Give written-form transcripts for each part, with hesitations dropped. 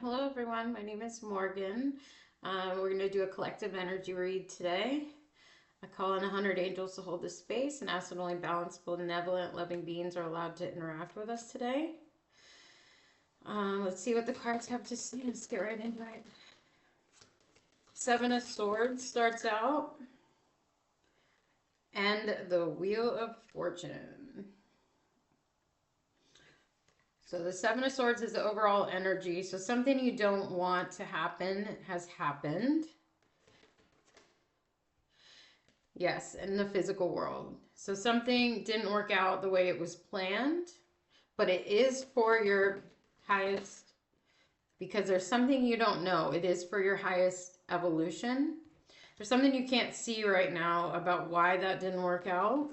Hello, everyone. My name is Morgan. We're going to do a collective energy read today. I call in 100 angels to hold this space and ask that only balanced, benevolent, loving beings are allowed to interact with us today. Let's see what the cards have to say. Let's get right into it. Seven of Swords starts out, and the Wheel of Fortune. So the Seven of Swords is the overall energy. So something you don't want to happen has happened. Yes, in the physical world. So something didn't work out the way it was planned, but it is for your highest, because there's something you don't know. It is for your highest evolution. There's something you can't see right now about why that didn't work out.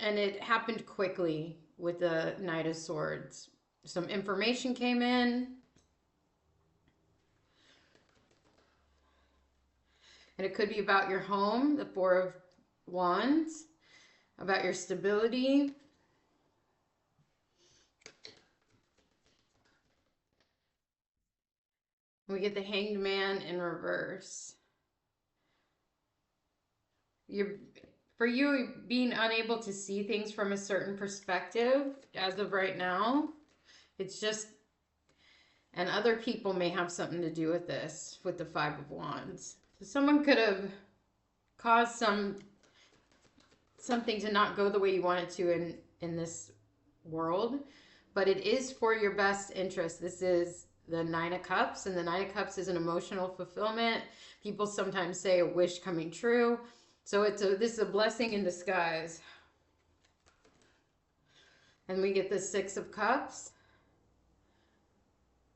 And it happened quickly with the Knight of Swords. Some information came in, and it could be about your home, the Four of Wands, about your stability. We get the Hanged Man in reverse. You're, for you, being unable to see things from a certain perspective as of right now, it's just, and other people may have something to do with this, with the Five of Wands. So someone could have caused something to not go the way you want it to in this world, but it is for your best interest. This is the Nine of Cups, and the Nine of Cups is an emotional fulfillment. People sometimes say a wish coming true. So this is a blessing in disguise. And we get the Six of Cups.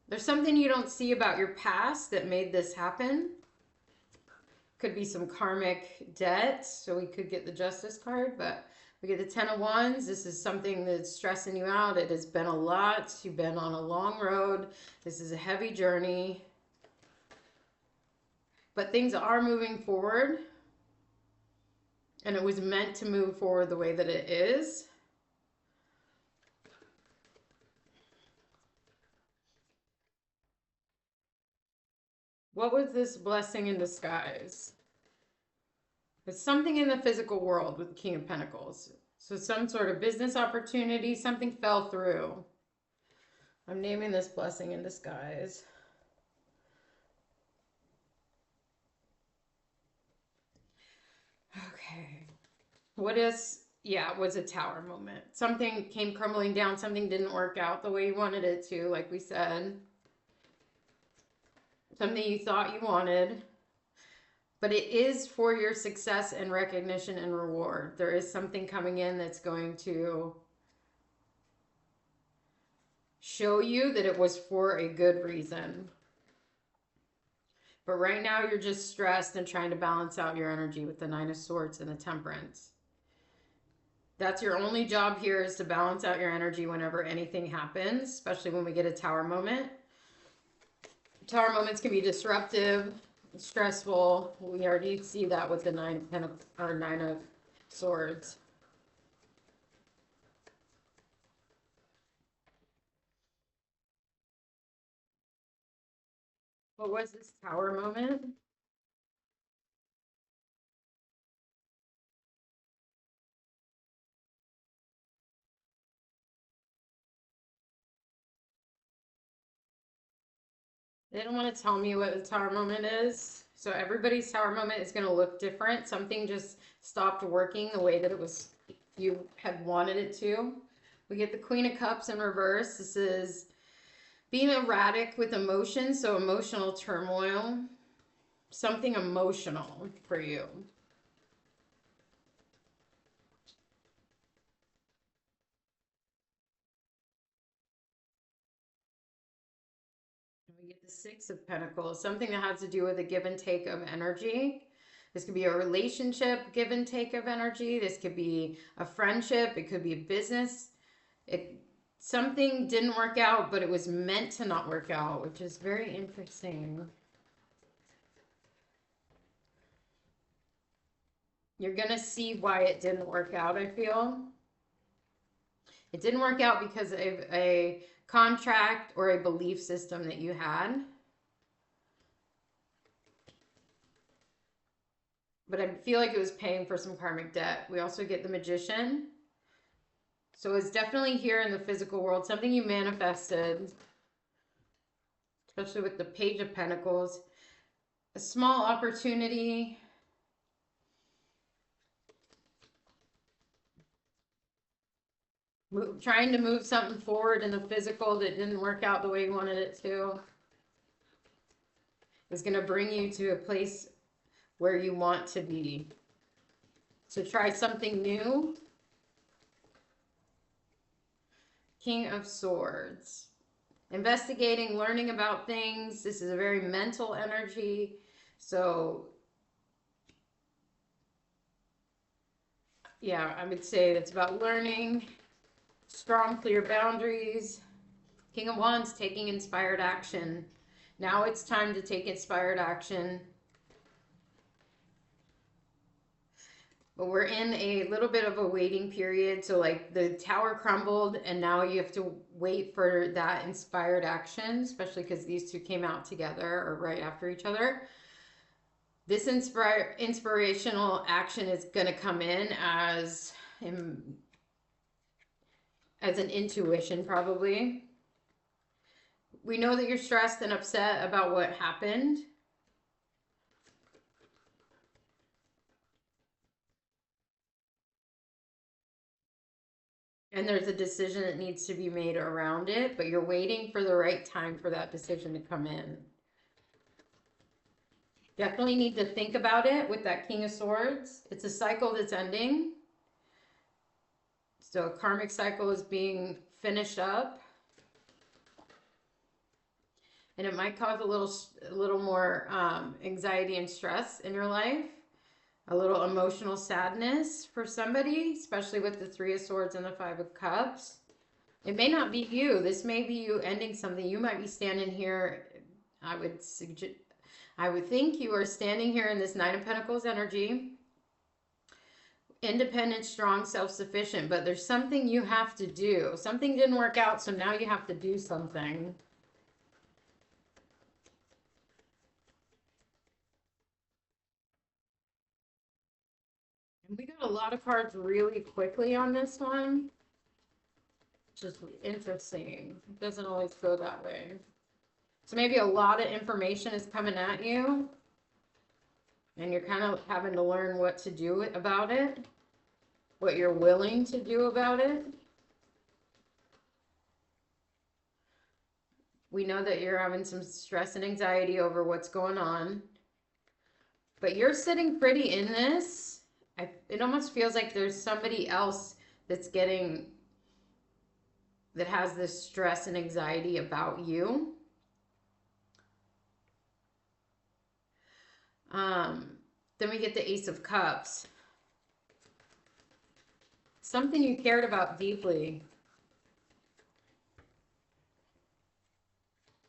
There's something you don't see about your past that made this happen. Could be some karmic debt. So we could get the Justice card, but we get the Ten of Wands. This is something that's stressing you out. It has been a lot. You've been on a long road. This is a heavy journey. But things are moving forward. And it was meant to move forward the way that it is. What was this blessing in disguise? It's something in the physical world with the King of Pentacles. So some sort of business opportunity, something fell through. I'm naming this blessing in disguise. Okay. What is, yeah, it was a tower moment. Something came crumbling down. Something didn't work out the way you wanted it to, like we said. Something you thought you wanted. But it is for your success and recognition and reward. There is something coming in that's going to show you that it was for a good reason. But right now you're just stressed and trying to balance out your energy with the Nine of Swords and the Temperance. That's your only job here, is to balance out your energy whenever anything happens, especially when we get a tower moment. Tower moments can be disruptive, stressful. We already see that with the Nine of Swords. What was this tower moment? They don't want to tell me what the tower moment is. So everybody's tower moment is going to look different. Something just stopped working the way that it was, you had wanted it to. We get the Queen of Cups in reverse. This is being erratic with emotion, so emotional turmoil. Something emotional for you. We get the Six of Pentacles, something that has to do with a give and take of energy. This could be a relationship give and take of energy. This could be a friendship. It could be a business. Something didn't work out, but it was meant to not work out, which is very interesting. You're going to see why it didn't work out, I feel. It didn't work out because of a contract or a belief system that you had. But I feel like it was paying for some karmic debt. We also get the Magician. So it's definitely here in the physical world, something you manifested, especially with the Page of Pentacles. A small opportunity. Trying to move something forward in the physical that didn't work out the way you wanted it to. It's going to bring you to a place where you want to be. So try something new. King of Swords. Investigating, learning about things. This is a very mental energy. So, yeah, I would say it's about learning. Strong, clear boundaries. King of Wands, taking inspired action. Now it's time to take inspired action. But we're in a little bit of a waiting period. So like the tower crumbled and now you have to wait for that inspired action, especially because these two came out together or right after each other. This inspirational action is going to come in as an intuition probably. We know that you're stressed and upset about what happened. And there's a decision that needs to be made around it, but you're waiting for the right time for that decision to come in. Definitely need to think about it with that King of Swords. It's a cycle that's ending. So a karmic cycle is being finished up. And it might cause a little more anxiety and stress in your life. A little emotional sadness for somebody, especially with the Three of Swords and the Five of Cups. It may not be you. This may be you ending something. You might be standing here. I would think you are standing here in this Nine of Pentacles energy. Independent, strong, self-sufficient. But there's something you have to do. Something didn't work out, so now you have to do something. And we got a lot of cards really quickly on this one. Just interesting. It doesn't always go that way. So maybe a lot of information is coming at you. And you're kind of having to learn what to do about it. What you're willing to do about it. We know that you're having some stress and anxiety over what's going on. But you're sitting pretty in this. It almost feels like there's somebody else that has this stress and anxiety about you. Then we get the Ace of Cups. Something you cared about deeply.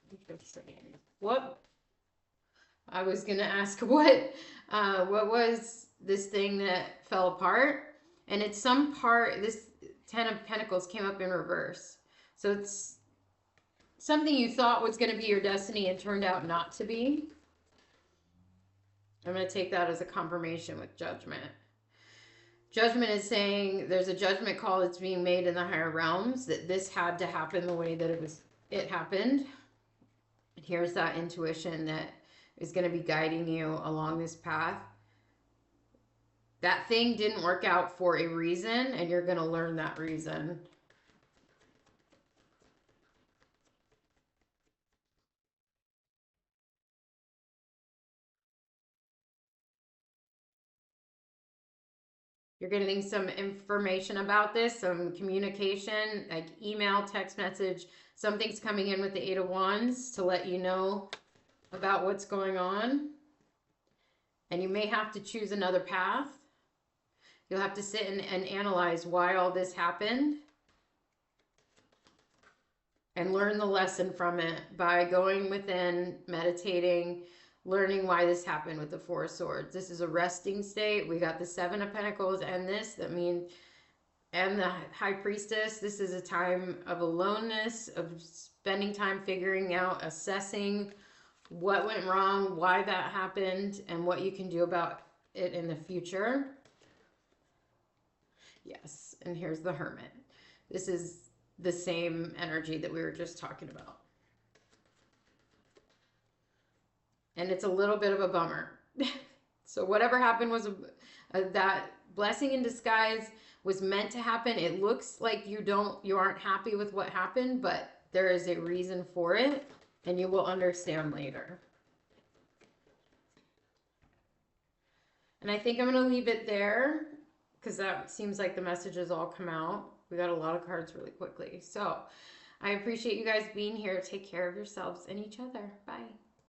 Interesting. What? I was going to ask what was this thing that fell apart? And it's some part, this Ten of Pentacles came up in reverse. So it's something you thought was going to be your destiny and turned out not to be. I'm going to take that as a confirmation with Judgment. Judgment is saying there's a judgment call that's being made in the higher realms, that this had to happen the way that it happened. Here's that intuition that is going to be guiding you along this path. That thing didn't work out for a reason, and you're going to learn that reason. You're getting some information about this, some communication, like email, text message. Something's coming in with the Eight of Wands to let you know about what's going on. And you may have to choose another path. You'll have to sit and analyze why all this happened. And learn the lesson from it by going within, meditating, learning why this happened with the Four of Swords. This is a resting state. We got the Seven of Pentacles and this. That means and the High Priestess. This is a time of aloneness, of spending time figuring out, assessing what went wrong, why that happened, and what you can do about it in the future. Yes, and here's the Hermit. This is the same energy that we were just talking about. And it's a little bit of a bummer. So whatever happened was that blessing in disguise was meant to happen. It looks like you aren't happy with what happened, but there is a reason for it, and you will understand later. And I think I'm going to leave it there because that seems like the messages all come out. We got a lot of cards really quickly. So I appreciate you guys being here. Take care of yourselves and each other. Bye.